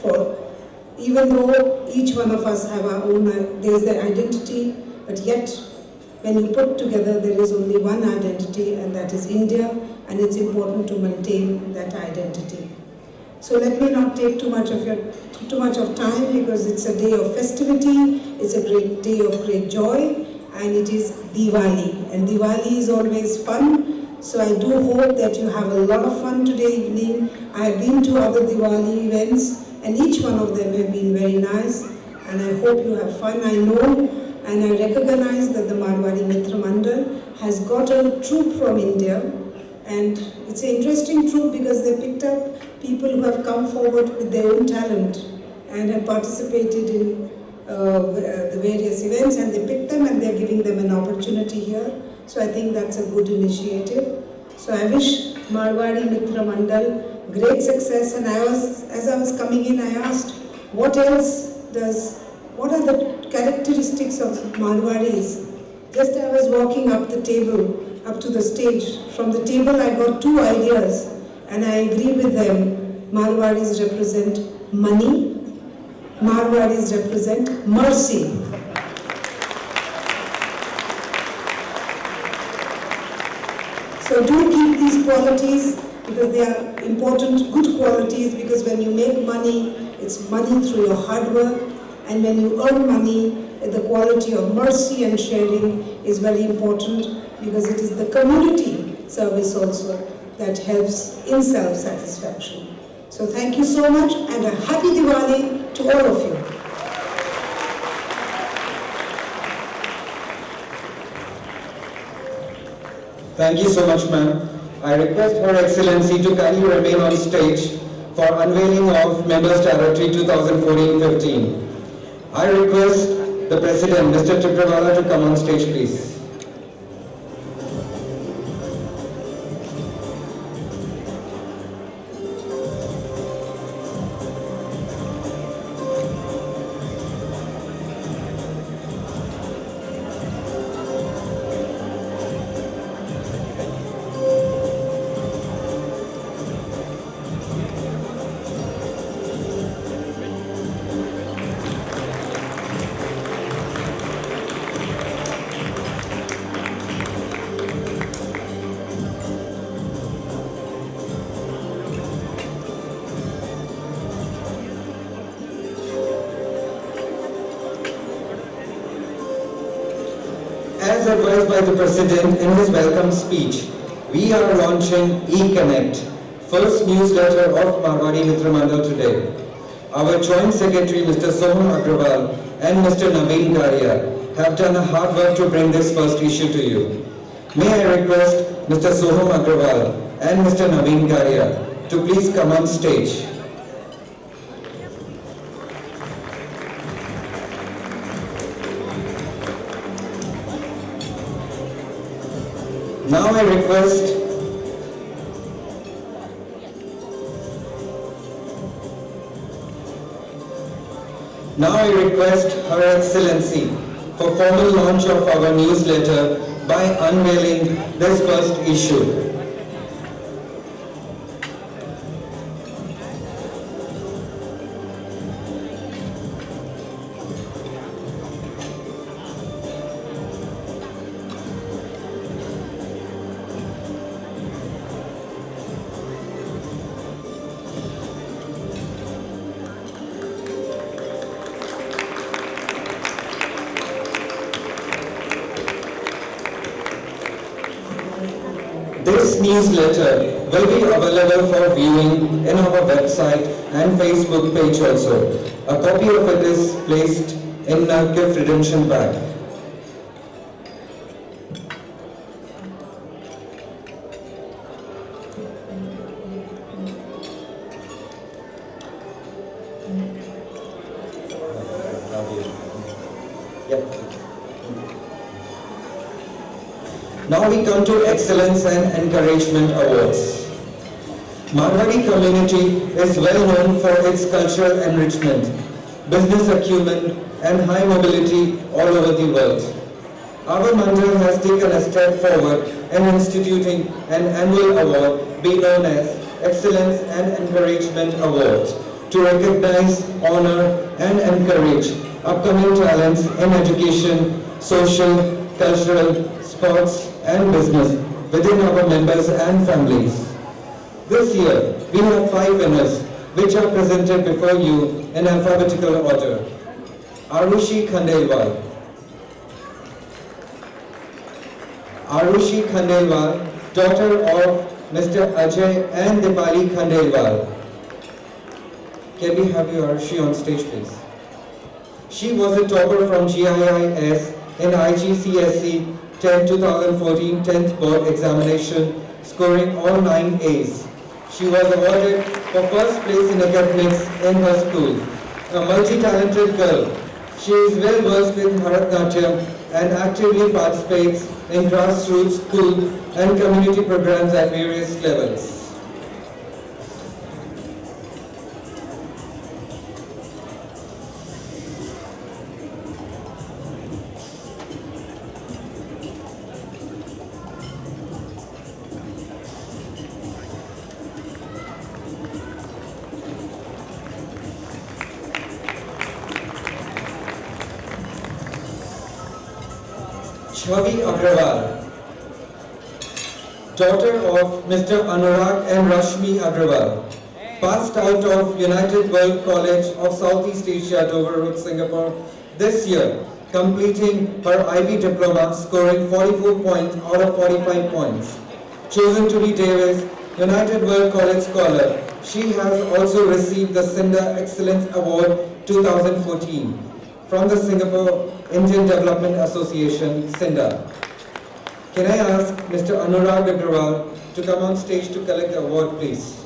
for, even though each one of us have our own, there is their identity, but yet when you put together, there is only one identity, and that is India, and it's important to maintain that identity. So let me not take too much of time, because it's a day of festivity, it's a great day of great joy, and it is Diwali. And Diwali is always fun, so I do hope that you have a lot of fun today evening. I have been to other Diwali events, and each one of them have been very nice, and I hope you have fun. I know and I recognize that the Marwari Mitra Mandal has got a troupe from India, and it's an interesting troupe because they picked up people who have come forward with their own talent and have participated in the various events, and they picked them and they're giving them an opportunity here. So I think that's a good initiative. So I wish Marwari Mitra Mandal great success, and as I was coming in, I asked, what are the characteristics of Marwaris? Just I was walking up the table, up to the stage. From the table I got two ideas, and I agree with them. Marwaris represent money, Marwaris represent mercy. So do keep these qualities, because they are important, good qualities, because when you make money, it's money through your hard work, and when you earn money, the quality of mercy and sharing is very important, because it is the community service also that helps in self-satisfaction. So thank you so much, and a happy Diwali to all of you. Thank you so much, ma'am. I request Her Excellency to kindly remain on stage for unveiling of Members Directory 2014-15. I request the President, Mr. Tibrewala, to come on stage, please. As advised by the President in his welcome speech, we are launching eConnect, first newsletter of Marwari Mitra Mandal today. Our Joint Secretary, Mr. Soham Agrawal, and Mr. Naveen Karia have done a hard work to bring this first issue to you. May I request Mr. Soham Agrawal and Mr. Naveen Karia to please come on stage. Now I request Her Excellency for formal launch of our newsletter by unveiling this first issue. This newsletter will be available for viewing in our website and Facebook page also. A copy of it is placed in a gift redemption bag. Now we come to Excellence and Encouragement Awards. Marwari community is well known for its cultural enrichment, business acumen, and high mobility all over the world. Our Mandal has taken a step forward in instituting an annual award be known as Excellence and Encouragement Awards to recognize, honor, and encourage upcoming talents in education, social, cultural, sports, and business within our members and families. This year, we have 5 winners, which are presented before you in alphabetical order. Arushi Khandelwal. Arushi Khandelwal, daughter of Mr. Ajay and Dipali Khandelwal. Can we have you, Arushi, on stage, please? She was a topper from GIIS in IGCSE 2014 10th board examination, scoring all 9 A's. She was awarded for first place in academics in her school. A multi-talented girl, she is well versed in Bharatanatyam and actively participates in grassroots, school and community programs at various levels. Chhavi Agrawal, daughter of Mr. Anurag and Rashmi Agrawal, passed out of United World College of Southeast Asia, Dover Road, Singapore this year, completing her IB diploma, scoring 44 points out of 45 points. Chosen to be Davis United World College Scholar, she has also received the SINDA Excellence Award 2014 from the Singapore Indian Development Association, SINDA. Can I ask Mr. Anurag Agrawal to come on stage to collect the award, please?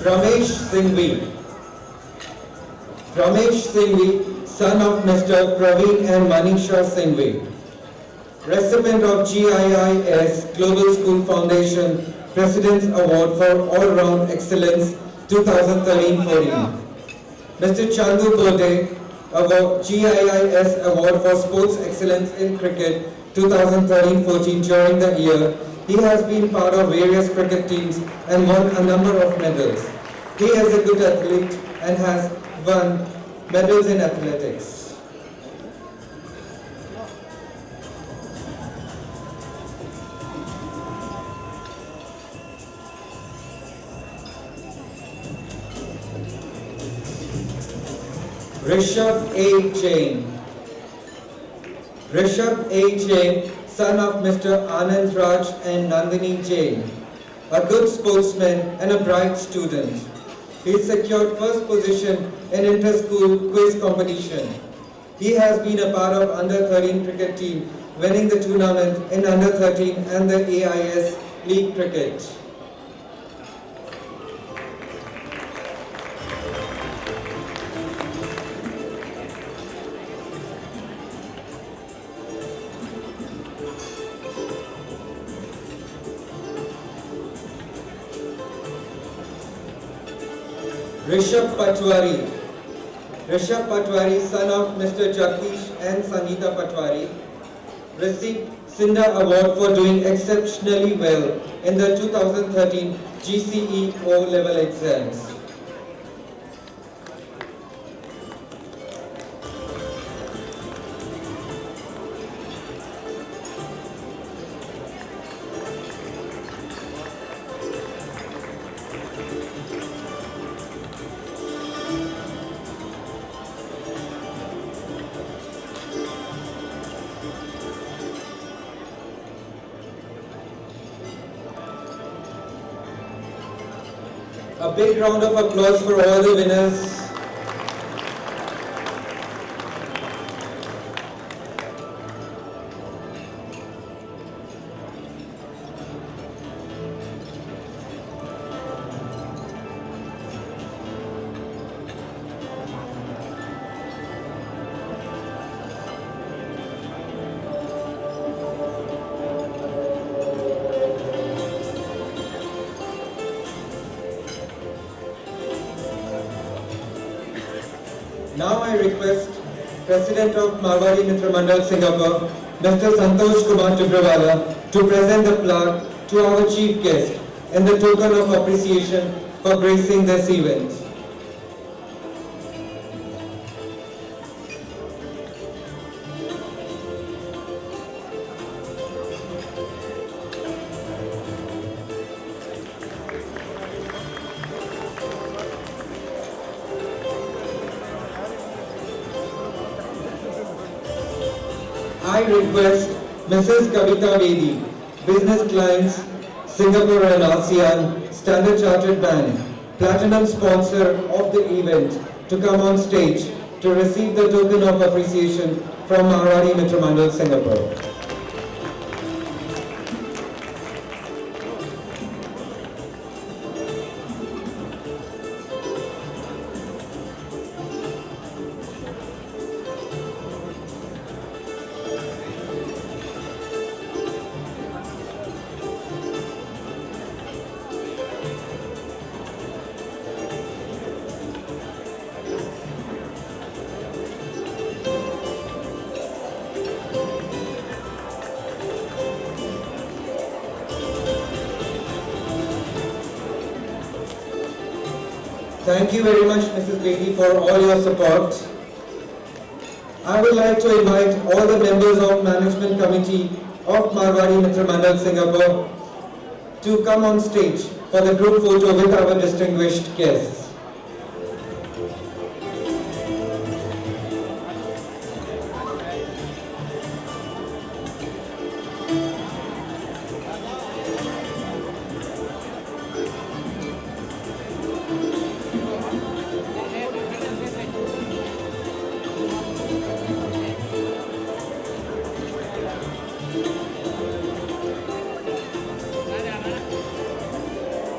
Ramesh Singhvi. Ramesh Singhvi, son of Mr. Praveen and Manisha Singhvi. Recipient of GIIS Global School Foundation President's Award for All-Round Excellence 2013-14. Mr. Chandu Bode, GIIS Award for Sports Excellence in Cricket 2013-14 during the year. He has been part of various cricket teams and won a number of medals. He is a good athlete and has won medals in athletics. Rishabh A. Jain. Rishabh A. Jain, son of Mr. Anand Raj and Nandini Jain, a good sportsman and a bright student. He secured first position in inter-school quiz competition. He has been a part of under-13 cricket team, winning the tournament in under-13 and the AIS League Cricket. Rishabh Patwari. Rishabh Patwari, son of Mr. Jagdish and Sangeeta Patwari, received SINDA Award for doing exceptionally well in the 2013 GCE O-level exams. A big round of applause for all the winners. I request President of Marwari Mitra Mandal Singapore, Mr. Santosh Kumar Tibrewala, to present the plaque to our chief guest in the token of appreciation for gracing this event. I request Mrs. Kavita Bedi, Business Clients, Singapore and ASEAN, Standard Chartered Bank, Platinum sponsor of the event, to come on stage to receive the token of appreciation from Marwari Mitra Mandal Singapore. Thank you very much, Mrs. Bedi, for all your support. I would like to invite all the members of Management Committee of Marwari Mitra Mandal Singapore to come on stage for the group photo with our distinguished guests.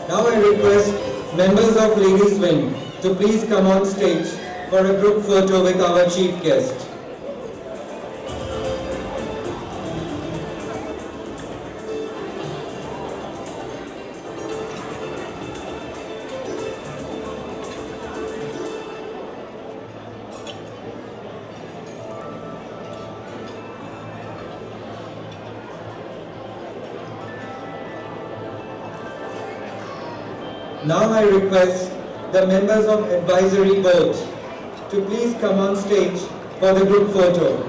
Now I request members of Ladies Wing to please come on stage for a group photo with our chief guest. Now I request the members of Advisory Board to please come on stage for the group photo.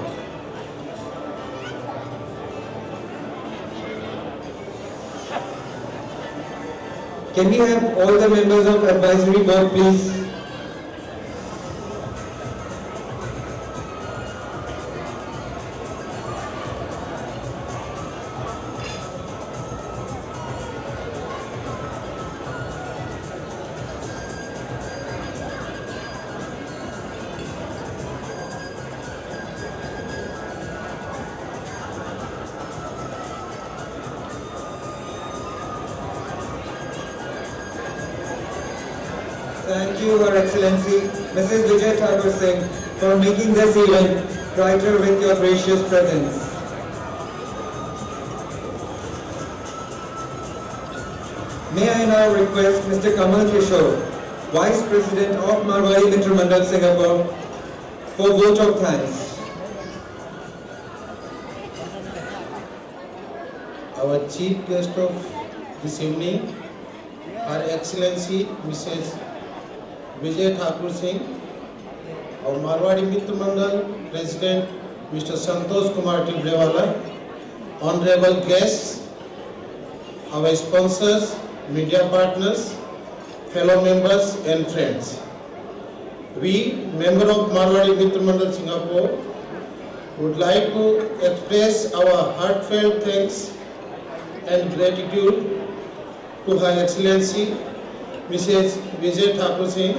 Can we have all the members of Advisory Board please? Thank you, Her Excellency, Mrs. Vijay Thakur Singh, for making this event brighter with your gracious presence. May I now request Mr. Kamal Kishore, Vice President of Marwari Mitra Mandal Singapore, for vote of thanks. Our chief guest of this evening, Her Excellency Mrs. Vijay Thakur Singh, our Marwari Mitra Mandal President Mr. Santosh Kumar Tibrewala, honorable guests, our sponsors, media partners, fellow members and friends. We, member of Marwari Mitra Mandal Singapore, would like to express our heartfelt thanks and gratitude to Her Excellency Mrs. Vijay Thakur Singh